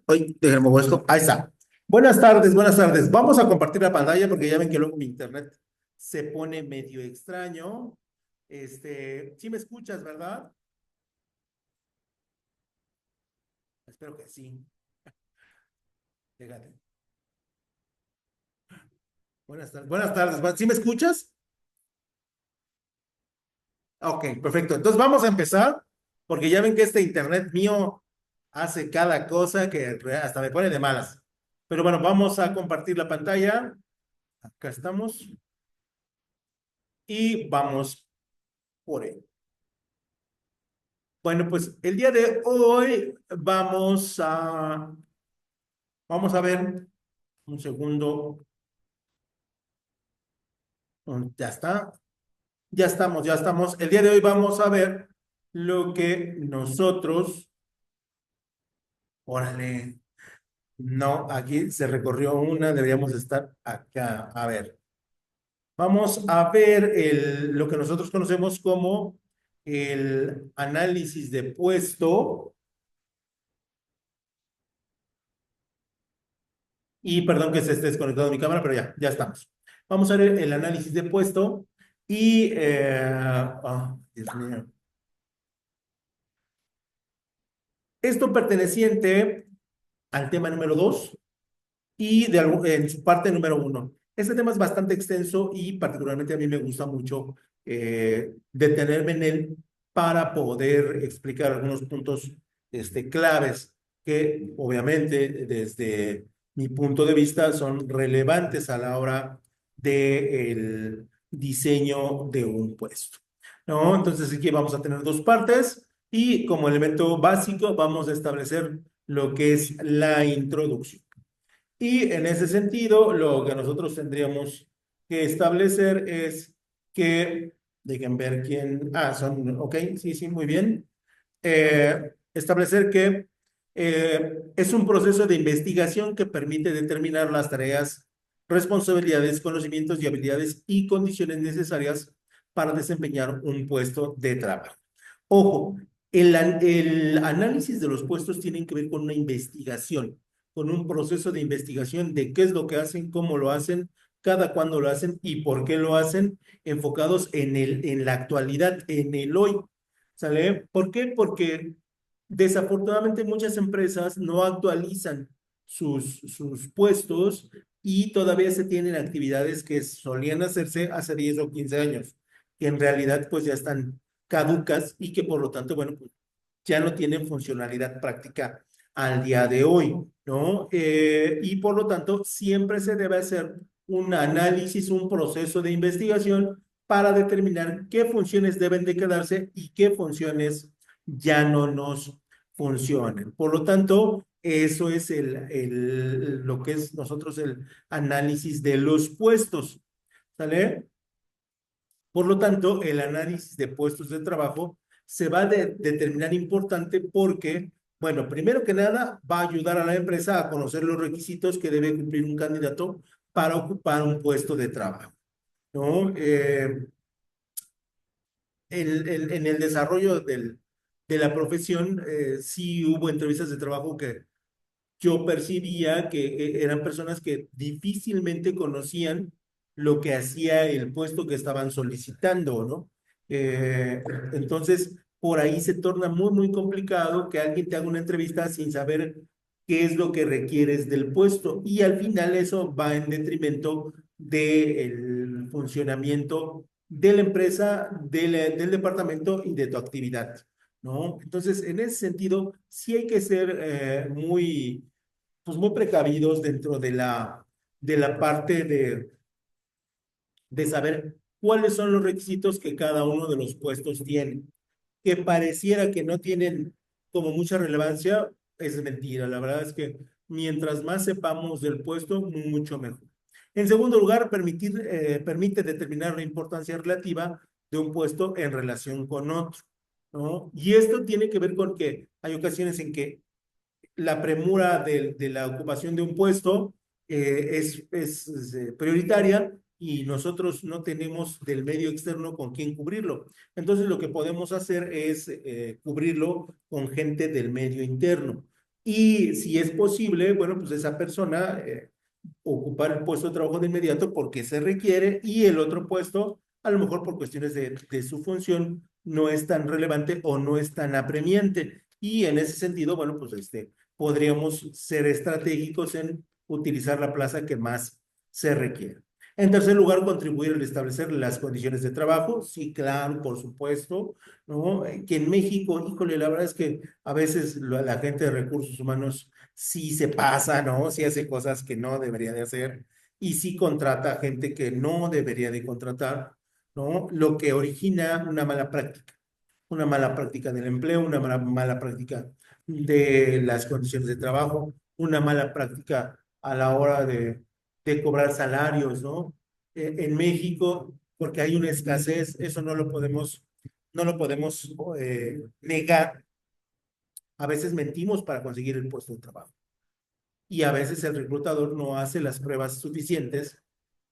Déjenme mover esto. Ahí está. Buenas tardes, buenas tardes. Vamos a compartir la pantalla porque ya ven que luego mi internet se pone medio extraño. Sí me escuchas, ¿verdad? Espero que sí. Fíjate. Buenas tardes, buenas tardes. ¿Sí me escuchas? Ok, perfecto. Entonces vamos a empezar porque ya ven que este internet mío hace cada cosa que hasta me pone de malas. Pero bueno, vamos a compartir la pantalla. Acá estamos y vamos por él. Bueno, pues el día de hoy vamos a ver un segundo. Ya está, ya estamos. El día de hoy vamos a ver lo que nosotros, órale, no, aquí se recorrió una, deberíamos estar acá. A ver, vamos a ver lo que nosotros conocemos como el análisis de puesto. Y perdón que se esté desconectado mi cámara, pero ya estamos. Vamos a ver el análisis de puesto y, Dios mío. Esto perteneciente al tema número 2 y en su parte número 1. Este tema es bastante extenso y particularmente a mí me gusta mucho detenerme en él para poder explicar algunos puntos claves que obviamente desde mi punto de vista son relevantes a la hora del diseño de un puesto. ¿No? Entonces aquí vamos a tener dos partes y como elemento básico vamos a establecer lo que es la introducción. Y en ese sentido, lo que nosotros tendríamos que establecer es que, dejen ver quién, ok, sí, sí, muy bien. Establecer que es un proceso de investigación que permite determinar las tareas, responsabilidades, conocimientos y habilidades y condiciones necesarias para desempeñar un puesto de trabajo. Ojo, el análisis de los puestos tiene que ver con una investigación, con un proceso de investigación de qué es lo que hacen, cómo lo hacen, cada cuándo lo hacen y por qué lo hacen, enfocados en la actualidad, en el hoy. ¿Sale? ¿Por qué? Porque desafortunadamente muchas empresas no actualizan sus puestos y todavía se tienen actividades que solían hacerse hace 10 o 15 años, que en realidad pues ya están caducas y que por lo tanto, bueno, pues ya no tienen funcionalidad práctica al día de hoy, ¿no? Y por lo tanto, siempre se debe hacer un análisis, un proceso de investigación para determinar qué funciones deben de quedarse y qué funciones ya no nos funcionan. Por lo tanto, eso es lo que es nosotros el análisis de los puestos, ¿sale? Por lo tanto, el análisis de puestos de trabajo se va a determinar importante porque, bueno, primero que nada, va a ayudar a la empresa a conocer los requisitos que debe cumplir un candidato para ocupar un puesto de trabajo, ¿no? En el desarrollo de la profesión, sí hubo entrevistas de trabajo que yo percibía que eran personas que difícilmente conocían lo que hacía el puesto que estaban solicitando, ¿no? Entonces, por ahí se torna muy, muy complicado que alguien te haga una entrevista sin saber qué es lo que requieres del puesto y al final eso va en detrimento del funcionamiento de la empresa, del departamento y de tu actividad, ¿no? Entonces, en ese sentido, sí hay que ser pues muy precavidos dentro de la parte de saber cuáles son los requisitos que cada uno de los puestos tiene. Que pareciera que no tienen como mucha relevancia, es mentira. La verdad es que mientras más sepamos del puesto, mucho mejor. En segundo lugar, permite determinar la importancia relativa de un puesto en relación con otro, ¿no? Y esto tiene que ver con que hay ocasiones en que la premura de la ocupación de un puesto es prioritaria y nosotros no tenemos del medio externo con quién cubrirlo. Entonces lo que podemos hacer es cubrirlo con gente del medio interno. Y si es posible, bueno, pues esa persona ocupar el puesto de trabajo de inmediato porque se requiere y el otro puesto, a lo mejor por cuestiones de su función, no es tan relevante o no es tan apremiante. Y en ese sentido, bueno, pues podríamos ser estratégicos en utilizar la plaza que más se requiere. En tercer lugar, contribuir al establecer las condiciones de trabajo. Sí, claro, por supuesto, ¿no? Que en México, híjole, la verdad es que a veces la gente de recursos humanos sí se pasa, ¿no? Sí hace cosas que no debería de hacer y sí contrata gente que no debería de contratar, ¿no? Lo que origina una mala práctica del empleo, una mala práctica de las condiciones de trabajo, una mala práctica a la hora de cobrar salarios, ¿no? En México, porque hay una escasez, eso no lo podemos negar. A veces mentimos para conseguir el puesto de trabajo y a veces el reclutador no hace las pruebas suficientes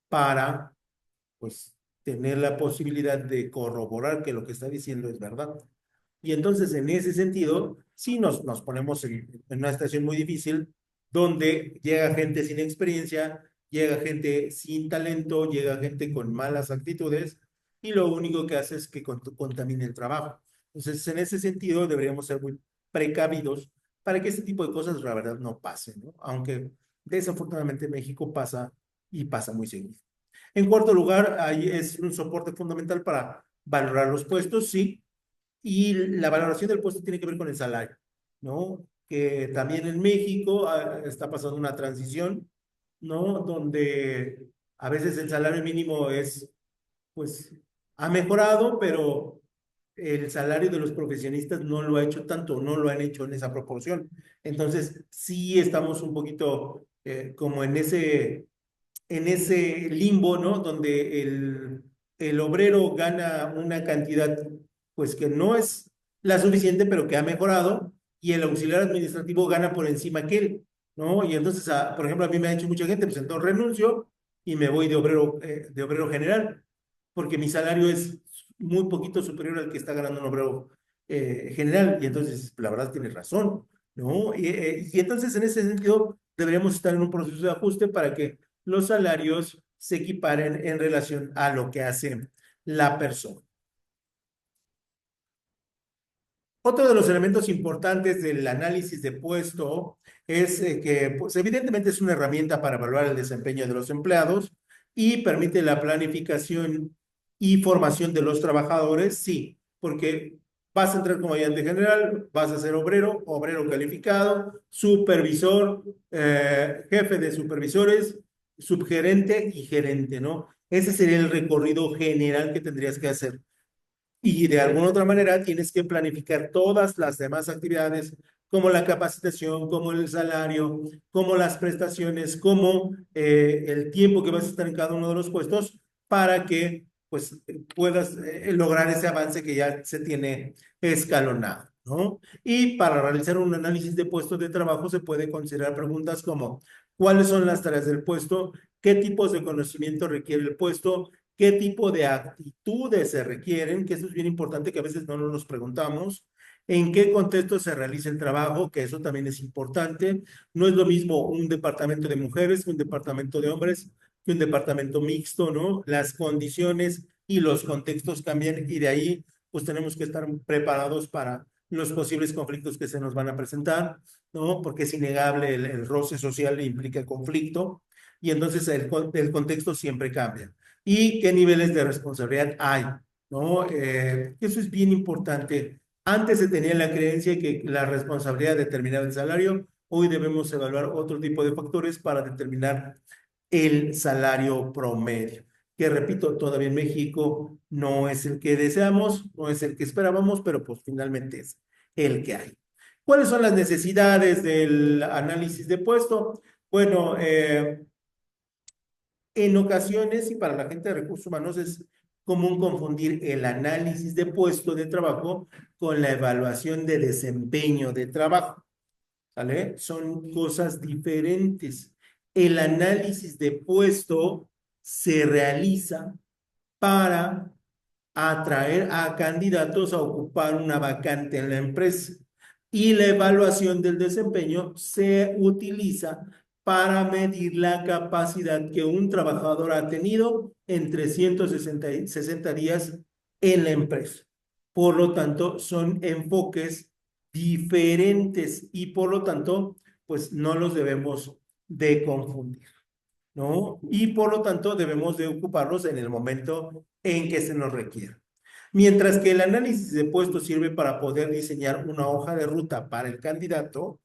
para, pues, tener la posibilidad de corroborar que lo que está diciendo es verdad. Y entonces, en ese sentido, sí nos ponemos en una situación muy difícil donde llega gente sin experiencia, llega gente sin talento, llega gente con malas actitudes y lo único que hace es que contamine el trabajo. Entonces, en ese sentido, deberíamos ser muy precavidos para que este tipo de cosas, la verdad, no pasen, ¿no? Aunque desafortunadamente México pasa y pasa muy seguido. En cuarto lugar, ahí es un soporte fundamental para valorar los puestos, sí, y la valoración del puesto tiene que ver con el salario, ¿no? Que también en México está pasando una transición, ¿no? Donde a veces el salario mínimo es, pues, ha mejorado, pero el salario de los profesionistas no lo ha hecho tanto, no lo han hecho en esa proporción. Entonces, sí estamos un poquito como en ese limbo, ¿no? Donde el obrero gana una cantidad, pues que no es la suficiente, pero que ha mejorado, y el auxiliar administrativo gana por encima que él, ¿no? Y entonces, por ejemplo, a mí me ha dicho mucha gente, pues entonces renuncio y me voy de obrero general, porque mi salario es muy poquito superior al que está ganando un obrero general, y entonces, la verdad, tiene razón, ¿no? Y entonces, en ese sentido, deberíamos estar en un proceso de ajuste para que los salarios se equiparen en relación a lo que hace la persona. Otro de los elementos importantes del análisis de puesto es que, pues, evidentemente es una herramienta para evaluar el desempeño de los empleados y permite la planificación y formación de los trabajadores, sí, porque vas a entrar como ayudante general, vas a ser obrero, obrero calificado, supervisor, jefe de supervisores, subgerente y gerente, ¿no? Ese sería el recorrido general que tendrías que hacer. Y de alguna otra manera tienes que planificar todas las demás actividades, como la capacitación, como el salario, como las prestaciones, como el tiempo que vas a estar en cada uno de los puestos para que pues puedas lograr ese avance que ya se tiene escalonado, ¿no? Y para realizar un análisis de puestos de trabajo se puede considerar preguntas como ¿cuáles son las tareas del puesto? ¿Qué tipos de conocimiento requiere el puesto? ¿Qué tipo de actitudes se requieren? Que eso es bien importante, que a veces no nos preguntamos. ¿En qué contexto se realiza el trabajo? Que eso también es importante. No es lo mismo un departamento de mujeres que un departamento de hombres, que un departamento mixto, ¿no? Las condiciones y los contextos cambian y de ahí pues tenemos que estar preparados para los posibles conflictos que se nos van a presentar, ¿no? Porque es innegable el roce social implica conflicto y entonces el contexto siempre cambia y qué niveles de responsabilidad hay, ¿no? Eso es bien importante. Antes se tenía la creencia que la responsabilidad determinaba el salario, hoy debemos evaluar otro tipo de factores para determinar el salario promedio, que repito, todavía en México no es el que deseamos, no es el que esperábamos, pero pues finalmente es el que hay. ¿Cuáles son las necesidades del análisis de puesto? Bueno, en ocasiones, y para la gente de recursos humanos es común confundir el análisis de puesto de trabajo con la evaluación de desempeño de trabajo, ¿sale? Son cosas diferentes. El análisis de puesto se realiza para atraer a candidatos a ocupar una vacante en la empresa. Y la evaluación del desempeño se utiliza para medir la capacidad que un trabajador ha tenido en 360 días en la empresa. Por lo tanto, son enfoques diferentes y por lo tanto, pues no los debemos de confundir, ¿no? Y por lo tanto, debemos de ocuparlos en el momento en que se nos requiera. Mientras que el análisis de puestos sirve para poder diseñar una hoja de ruta para el candidato,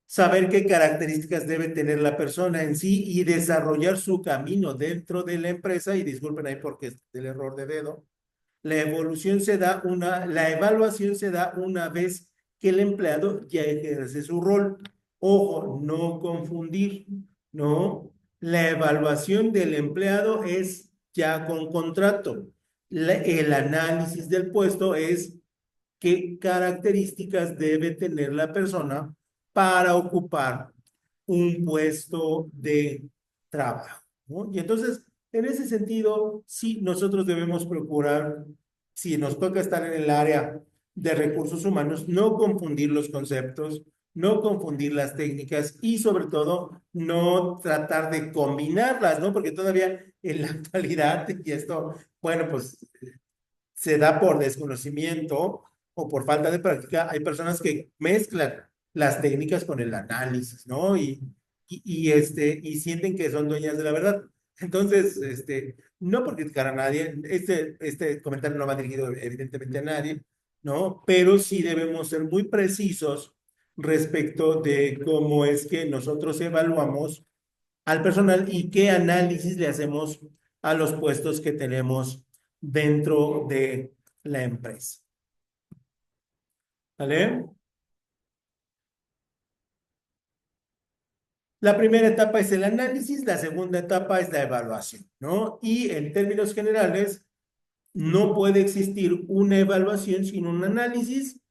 saber qué características debe tener la persona en sí y desarrollar su camino dentro de la empresa, y disculpen ahí porque es el error de dedo, la evaluación se da una vez que el empleado ya ejerce su rol. Ojo, no confundir, ¿no? La evaluación del empleado es ya con contrato. El análisis del puesto es qué características debe tener la persona para ocupar un puesto de trabajo, ¿no? Y entonces, en ese sentido, sí, nosotros debemos procurar, si nos toca estar en el área de recursos humanos, no confundir los conceptos, no confundir las técnicas y sobre todo no tratar de combinarlas, ¿no? Porque todavía en la actualidad, y esto, bueno, pues se da por desconocimiento o por falta de práctica, hay personas que mezclan las técnicas con el análisis, ¿no? Y sienten que son dueñas de la verdad. Entonces, no por criticar a nadie, este comentario no va dirigido evidentemente a nadie, ¿no? Pero sí debemos ser muy precisos respecto de cómo es que nosotros evaluamos al personal y qué análisis le hacemos a los puestos que tenemos dentro de la empresa. ¿Vale? La primera etapa es el análisis, la segunda etapa es la evaluación, ¿no? Y en términos generales, no puede existir una evaluación sin un análisis,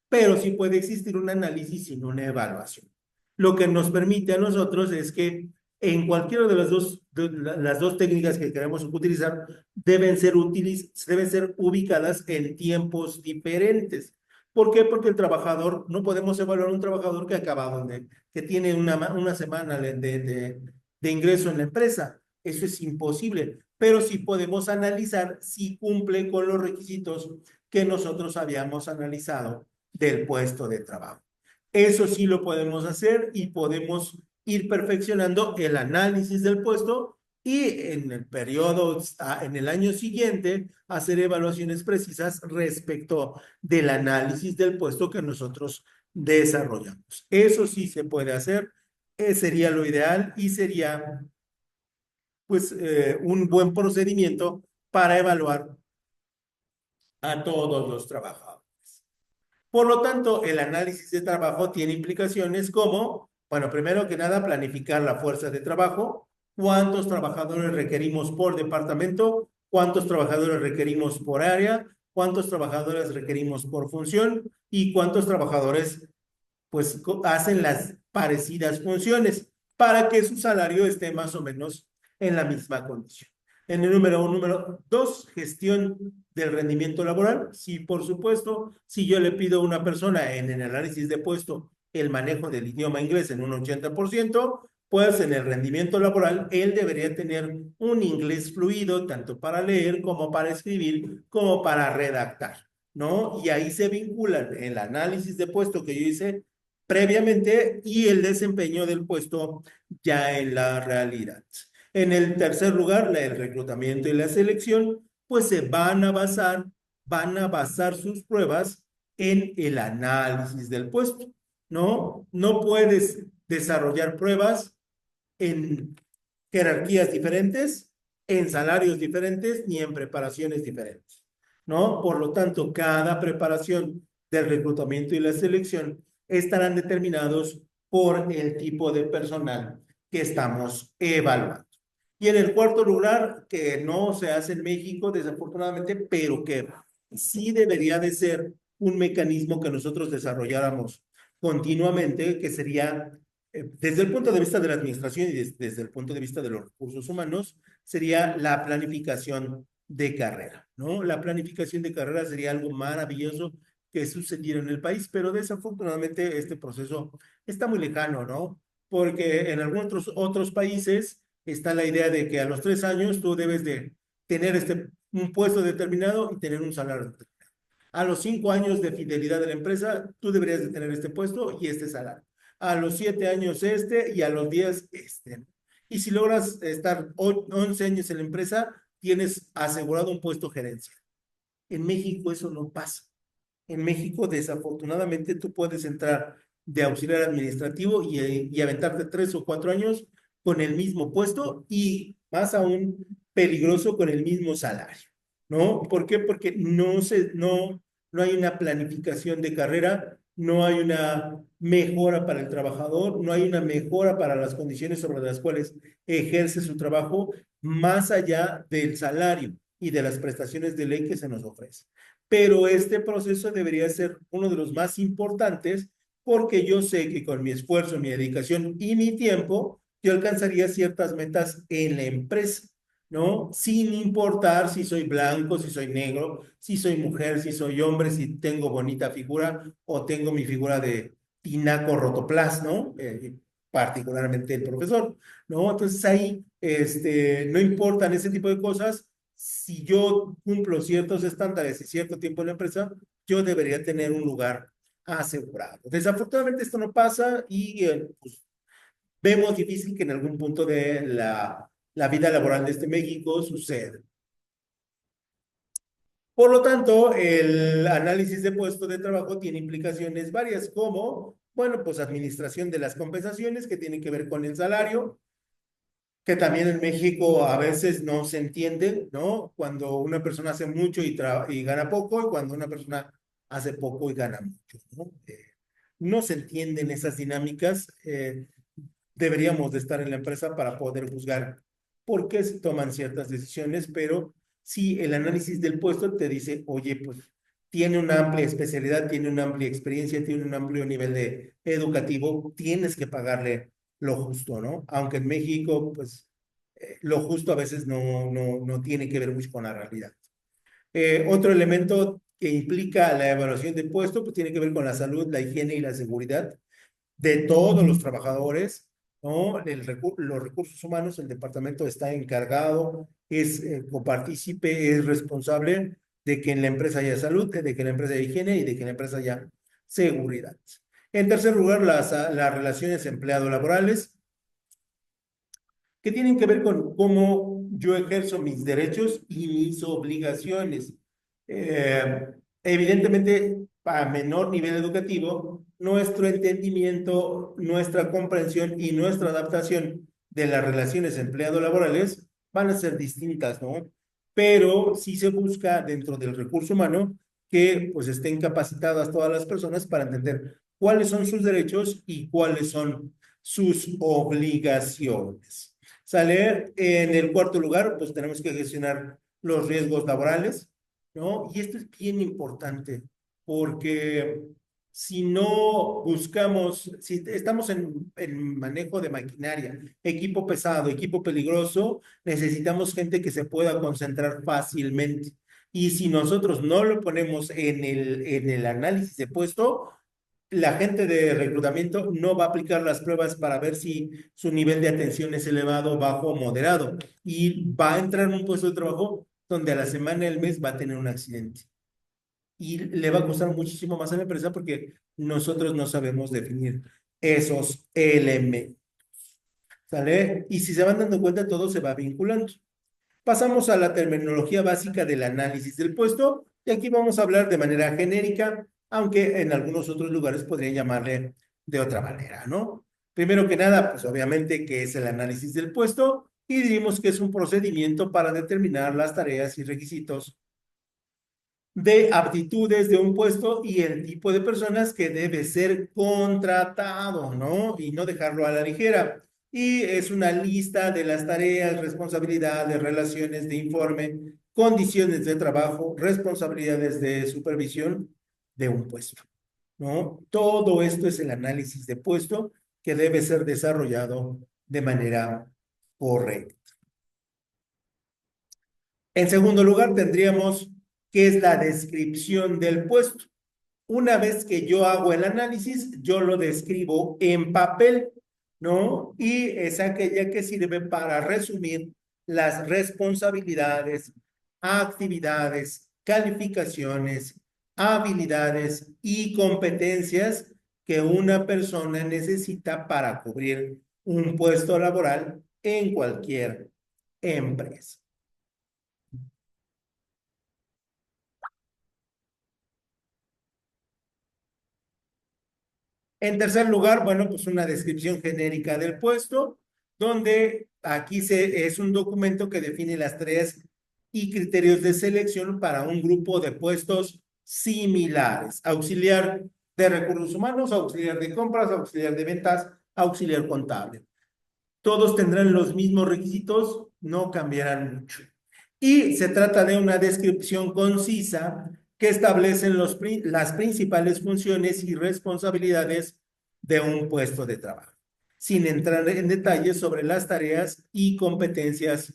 pero sí puede existir un análisis sin una evaluación. Lo que nos permite a nosotros es que en cualquiera de las dos técnicas que queremos utilizar deben ser ubicadas en tiempos diferentes. ¿Por qué? Porque el trabajador, no podemos evaluar un trabajador que que tiene una semana de ingreso en la empresa. Eso es imposible, pero sí podemos analizar si cumple con los requisitos que nosotros habíamos analizado del puesto de trabajo. Eso sí lo podemos hacer y podemos ir perfeccionando el análisis del puesto y en el periodo, en el año siguiente, hacer evaluaciones precisas respecto del análisis del puesto que nosotros desarrollamos. Eso sí se puede hacer, sería lo ideal y sería pues un buen procedimiento para evaluar a todos los trabajadores. Por lo tanto, el análisis de trabajo tiene implicaciones como, bueno, primero que nada, planificar la fuerza de trabajo, cuántos trabajadores requerimos por departamento, cuántos trabajadores requerimos por área, cuántos trabajadores requerimos por función y cuántos trabajadores pues hacen las parecidas funciones para que su salario esté más o menos en la misma condición. En el número uno, número dos, gestión del rendimiento laboral. Sí, por supuesto, si yo le pido a una persona en el análisis de puesto el manejo del idioma inglés en un 80%, pues en el rendimiento laboral él debería tener un inglés fluido tanto para leer como para escribir como para redactar, ¿no? Y ahí se vinculan el análisis de puesto que yo hice previamente y el desempeño del puesto ya en la realidad. En el tercer lugar, el reclutamiento y la selección, pues van a basar sus pruebas en el análisis del puesto, ¿no? No puedes desarrollar pruebas en jerarquías diferentes, en salarios diferentes, ni en preparaciones diferentes, ¿no? Por lo tanto, cada preparación del reclutamiento y la selección estarán determinados por el tipo de personal que estamos evaluando. Y en el cuarto lugar, que no se hace en México, desafortunadamente, pero que sí debería de ser un mecanismo que nosotros desarrolláramos continuamente, que sería desde el punto de vista de la administración y desde el punto de vista de los recursos humanos, sería la planificación de carrera, ¿no? La planificación de carrera sería algo maravilloso que sucediera en el país, pero desafortunadamente este proceso está muy lejano, ¿no? Porque en algunos otros países está la idea de que a los 3 años tú debes de tener un puesto determinado y tener un salario determinado. A los 5 años de fidelidad de la empresa, tú deberías de tener este puesto y este salario. A los 7 años este y a los 10 este, ¿no? Y si logras estar 11 años en la empresa, tienes asegurado un puesto gerencia. En México eso no pasa. En México, desafortunadamente, tú puedes entrar de auxiliar administrativo y aventarte 3 o 4 años con el mismo puesto y más aún peligroso con el mismo salario, ¿no? ¿Por qué? Porque no hay una planificación de carrera, no hay una mejora para el trabajador, no hay una mejora para las condiciones sobre las cuales ejerce su trabajo, más allá del salario y de las prestaciones de ley que se nos ofrecen. Pero este proceso debería ser uno de los más importantes porque yo sé que con mi esfuerzo, mi dedicación y mi tiempo, yo alcanzaría ciertas metas en la empresa, ¿no? Sin importar si soy blanco, si soy negro, si soy mujer, si soy hombre, si tengo bonita figura o tengo mi figura de tinaco rotoplas, ¿no? Particularmente el profesor, ¿no? Entonces ahí, no importan ese tipo de cosas. Si yo cumplo ciertos estándares y cierto tiempo en la empresa, yo debería tener un lugar asegurado. Desafortunadamente esto no pasa y pues, vemos difícil que en algún punto de la vida laboral de este México suceda. Por lo tanto, el análisis de puesto de trabajo tiene implicaciones varias como, bueno, pues administración de las compensaciones que tienen que ver con el salario, que también en México a veces no se entiende, ¿no? Cuando una persona hace mucho y gana poco, y cuando una persona hace poco y gana mucho, ¿no? No se entienden esas dinámicas. Deberíamos de estar en la empresa para poder juzgar por qué se toman ciertas decisiones, pero si el análisis del puesto te dice, oye, pues tiene una amplia especialidad, tiene una amplia experiencia, tiene un amplio nivel de educativo, tienes que pagarle lo justo, ¿no? Aunque en México, pues, lo justo a veces no tiene que ver mucho con la realidad. Otro elemento que implica la evaluación del puesto, pues tiene que ver con la salud, la higiene y la seguridad de todos los trabajadores, ¿no? Los recursos humanos, el departamento está encargado, es copartícipe, es responsable de que en la empresa haya salud, de que en la empresa haya higiene y de que en la empresa haya seguridad. En tercer lugar, las relaciones empleado-laborales, que tienen que ver con cómo yo ejerzo mis derechos y mis obligaciones. Eh, Evidentemente, a menor nivel educativo, nuestro entendimiento, nuestra comprensión y nuestra adaptación de las relaciones empleado-laborales van a ser distintas, ¿no? Pero sí se busca dentro del recurso humano que pues estén capacitadas todas las personas para entender cuáles son sus derechos y cuáles son sus obligaciones. ¿Sale? En el cuarto lugar, pues tenemos que gestionar los riesgos laborales, ¿no? Y esto es bien importante porque si no buscamos, si estamos en manejo de maquinaria, equipo pesado, equipo peligroso, necesitamos gente que se pueda concentrar fácilmente. Y si nosotros no lo ponemos en el análisis de puesto, la gente de reclutamiento no va a aplicar las pruebas para ver si su nivel de atención es elevado, bajo o moderado. Y va a entrar en un puesto de trabajo donde a la semana, el mes, va a tener un accidente. Y le va a costar muchísimo más a la empresa porque nosotros no sabemos definir esos elementos. ¿Sale? Y si se van dando cuenta, todo se va vinculando. Pasamos a la terminología básica del análisis del puesto y aquí vamos a hablar de manera genérica, aunque en algunos otros lugares podrían llamarle de otra manera, ¿no? Primero que nada, pues obviamente, ¿qué es el análisis del puesto? Y diríamos que es un procedimiento para determinar las tareas y requisitos de aptitudes de un puesto y el tipo de personas que debe ser contratado, ¿no? Y no dejarlo a la ligera. Y es una lista de las tareas, responsabilidades, relaciones de informe, condiciones de trabajo, responsabilidades de supervisión de un puesto, ¿no? Todo esto es el análisis de puesto que debe ser desarrollado de manera correcta. En segundo lugar, tendríamos qué es la descripción del puesto. Una vez que yo hago el análisis, yo lo describo en papel, ¿no? Y es aquella que sirve para resumir las responsabilidades, actividades, calificaciones, habilidades y competencias que una persona necesita para cubrir un puesto laboral en cualquier empresa. En tercer lugar, bueno, pues una descripción genérica del puesto, donde aquí es un documento que define las tareas y criterios de selección para un grupo de puestos similares. Auxiliar de recursos humanos, auxiliar de compras, auxiliar de ventas, auxiliar contable. Todos tendrán los mismos requisitos, no cambiarán mucho. Y se trata de una descripción concisa que establece las principales funciones y responsabilidades de un puesto de trabajo, sin entrar en detalles sobre las tareas y competencias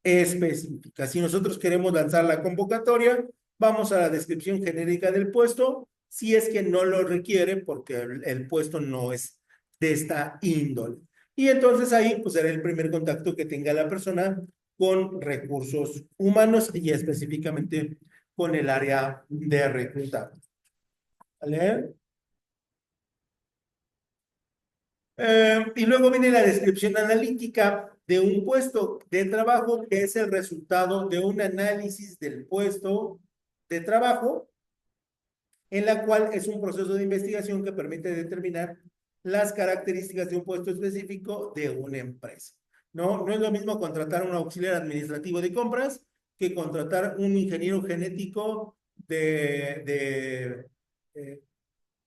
específicas. Si nosotros queremos lanzar la convocatoria, vamos a la descripción genérica del puesto, si es que no lo requiere, porque el puesto no es de esta índole. Y entonces ahí pues será el primer contacto que tenga la persona con recursos humanos y específicamente con el área de reclutamiento. ¿Vale? Y luego viene la descripción analítica de un puesto de trabajo que es el resultado de un análisis del puesto de trabajo, en la cual es un proceso de investigación que permite determinar las características de un puesto específico de una empresa. No es lo mismo contratar un auxiliar administrativo de compras que contratar un ingeniero genético de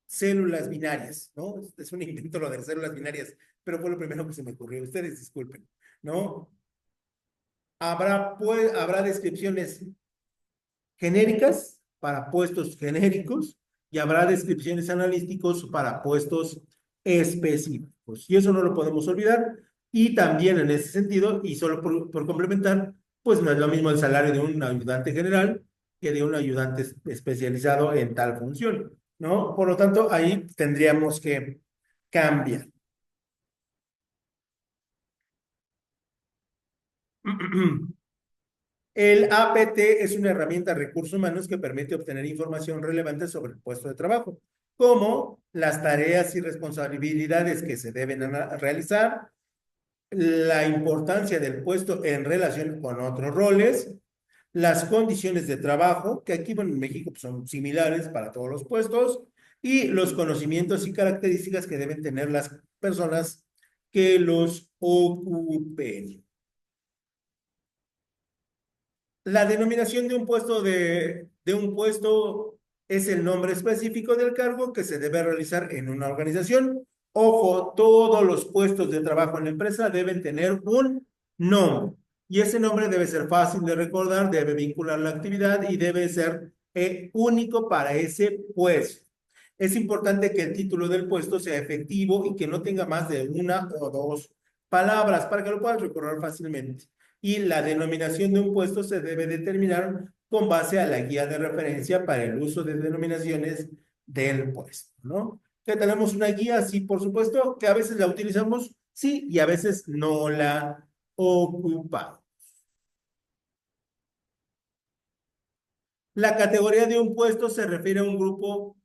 células binarias, ¿no? Es un invento lo de células binarias, pero fue lo primero que se me ocurrió. Ustedes disculpen, ¿no? Habrá descripciones genéricas para puestos genéricos y habrá descripciones analíticos para puestos específicos. Y eso no lo podemos olvidar. Y también en ese sentido, y solo por complementar, pues no es lo mismo el salario de un ayudante general que de un ayudante especializado en tal función, ¿no? Por lo tanto, ahí tendríamos que cambiar. El APT es una herramienta de recursos humanos que permite obtener información relevante sobre el puesto de trabajo, como las tareas y responsabilidades que se deben realizar, la importancia del puesto en relación con otros roles, las condiciones de trabajo, que aquí bueno, en México pues, son similares para todos los puestos, y los conocimientos y características que deben tener las personas que los ocupen. La denominación de un puesto es el nombre específico del cargo que se debe realizar en una organización. Ojo, todos los puestos de trabajo en la empresa deben tener un nombre. Y ese nombre debe ser fácil de recordar, debe vincular la actividad y debe ser único para ese puesto. Es importante que el título del puesto sea efectivo y que no tenga más de una o dos palabras para que lo puedas recordar fácilmente. Y la denominación de un puesto se debe determinar con base a la guía de referencia para el uso de denominaciones del puesto, ¿no? Que tenemos una guía, sí, por supuesto, que a veces la utilizamos, sí, y a veces no la ocupamos. La categoría de un puesto se refiere a un grupo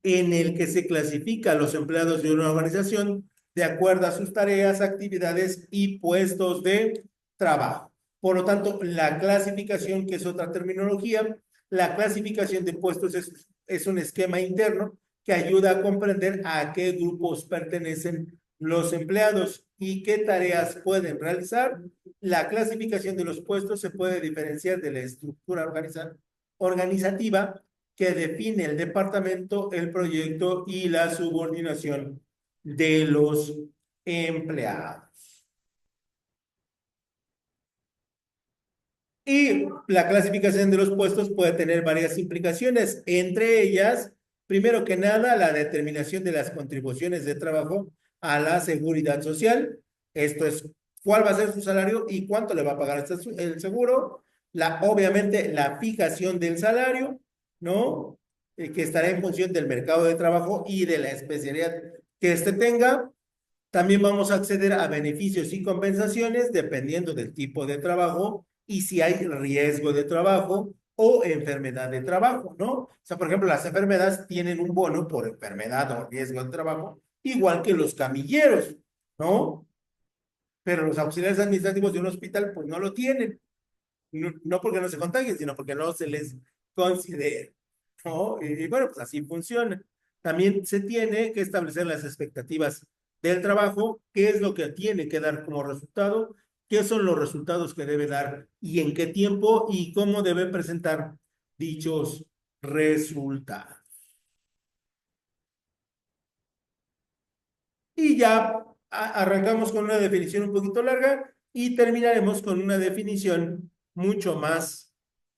en el que se clasifica a los empleados de una organización de acuerdo a sus tareas, actividades y puestos de trabajo. Por lo tanto, la clasificación, que es otra terminología, la clasificación de puestos es un esquema interno que ayuda a comprender a qué grupos pertenecen los empleados y qué tareas pueden realizar. La clasificación de los puestos se puede diferenciar de la estructura organizativa que define el departamento, el proyecto y la subordinación de los empleados. Y la clasificación de los puestos puede tener varias implicaciones, entre ellas, primero que nada, la determinación de las contribuciones de trabajo a la seguridad social. Esto es, ¿cuál va a ser su salario y cuánto le va a pagar el seguro? Obviamente, la fijación del salario ¿no? Que estará en función del mercado de trabajo y de la especialidad que éste tenga. También vamos a acceder a beneficios y compensaciones dependiendo del tipo de trabajo y si hay riesgo de trabajo o enfermedad de trabajo, ¿no? O sea, por ejemplo, las enfermedades tienen un bono por enfermedad o riesgo de trabajo, igual que los camilleros, ¿no? Pero los auxiliares administrativos de un hospital, pues no lo tienen. No, no porque no se contagien, sino porque no se les considera, ¿no? Y bueno, pues así funciona. También se tiene que establecer las expectativas del trabajo, qué es lo que tiene que dar como resultado, qué son los resultados que debe dar y en qué tiempo y cómo debe presentar dichos resultados. Y ya arrancamos con una definición un poquito larga y terminaremos con una definición mucho más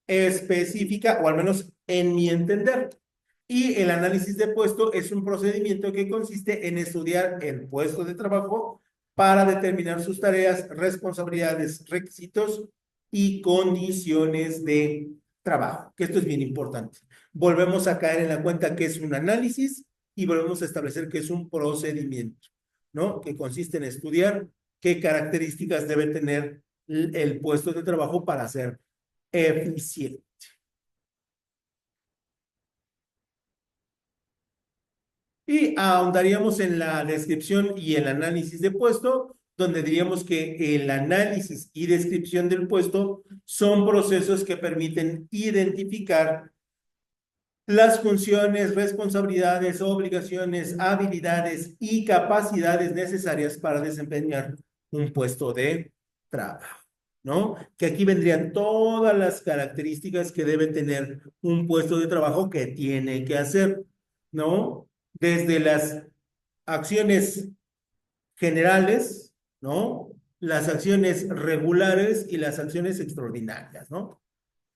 específica, o al menos en mi entender. Y el análisis de puesto es un procedimiento que consiste en estudiar el puesto de trabajo para determinar sus tareas, responsabilidades, requisitos y condiciones de trabajo, que esto es bien importante. Volvemos a caer en la cuenta que es un análisis y volvemos a establecer que es un procedimiento, ¿no? Que consiste en estudiar qué características debe tener el puesto de trabajo para ser eficiente. Y ahondaríamos en la descripción y el análisis de puesto, donde diríamos que el análisis y descripción del puesto son procesos que permiten identificar las funciones, responsabilidades, obligaciones, habilidades y capacidades necesarias para desempeñar un puesto de trabajo, ¿no? Que aquí vendrían todas las características que debe tener un puesto de trabajo que tiene que hacer, ¿no? Desde las acciones generales, ¿no? Las acciones regulares y las acciones extraordinarias, ¿no?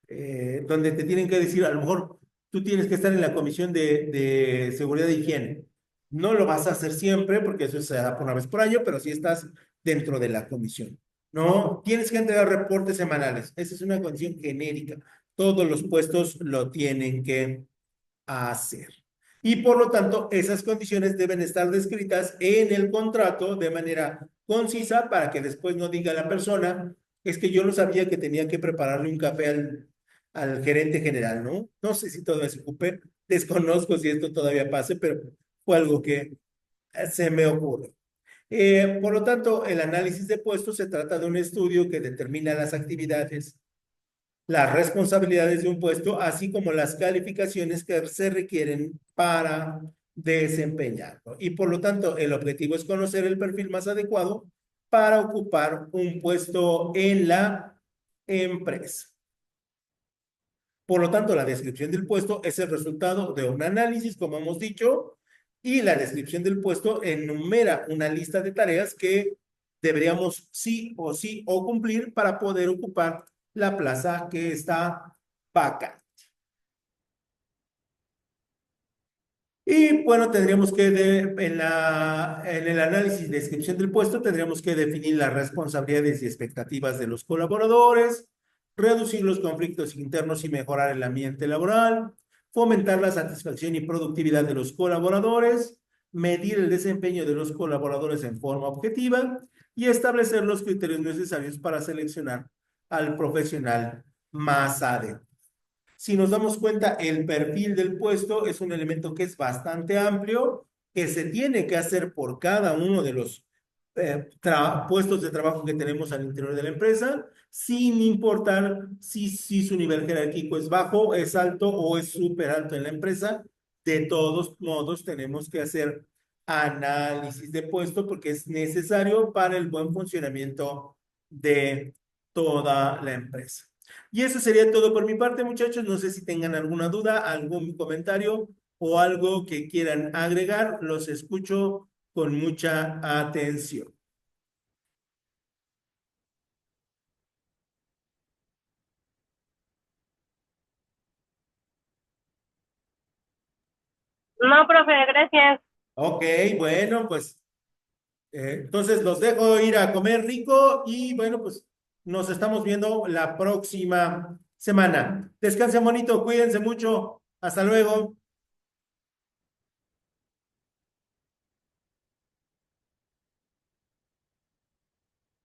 Donde te tienen que decir, a lo mejor tú tienes que estar en la comisión de seguridad e higiene. No lo vas a hacer siempre porque eso se da por una vez por año, pero sí estás dentro de la comisión. No, tienes que entregar reportes semanales. Esa es una condición genérica. Todos los puestos lo tienen que hacer. Y por lo tanto, esas condiciones deben estar descritas en el contrato de manera concisa para que después no diga la persona, es que yo no sabía que tenía que prepararle un café al gerente general, ¿no? No sé si todavía se ocupe, desconozco si esto todavía pase, pero fue algo que se me ocurre. Por lo tanto, el análisis de puestos se trata de un estudio que determina las actividades, las responsabilidades de un puesto, así como las calificaciones que se requieren para desempeñarlo. Y por lo tanto, el objetivo es conocer el perfil más adecuado para ocupar un puesto en la empresa. Por lo tanto, la descripción del puesto es el resultado de un análisis, como hemos dicho, y la descripción del puesto enumera una lista de tareas que deberíamos sí o cumplir para poder ocupar la plaza que está vacante. Y bueno, tendríamos que, en el análisis y descripción del puesto, tendríamos que definir las responsabilidades y expectativas de los colaboradores, reducir los conflictos internos y mejorar el ambiente laboral, fomentar la satisfacción y productividad de los colaboradores, medir el desempeño de los colaboradores en forma objetiva y establecer los criterios necesarios para seleccionar al profesional más adecuado. Si nos damos cuenta, el perfil del puesto es un elemento que es bastante amplio, que se tiene que hacer por cada uno de los puestos de trabajo que tenemos al interior de la empresa, sin importar si su nivel jerárquico es bajo, es alto o es súper alto en la empresa. De todos modos, tenemos que hacer análisis de puesto porque es necesario para el buen funcionamiento de toda la empresa. Y eso sería todo por mi parte, muchachos. No sé si tengan alguna duda, algún comentario o algo que quieran agregar. Los escucho con mucha atención. No, profe, gracias. Ok, bueno, pues entonces los dejo ir a comer rico y bueno, pues nos estamos viendo la próxima semana. Descansen bonito, cuídense mucho. Hasta luego.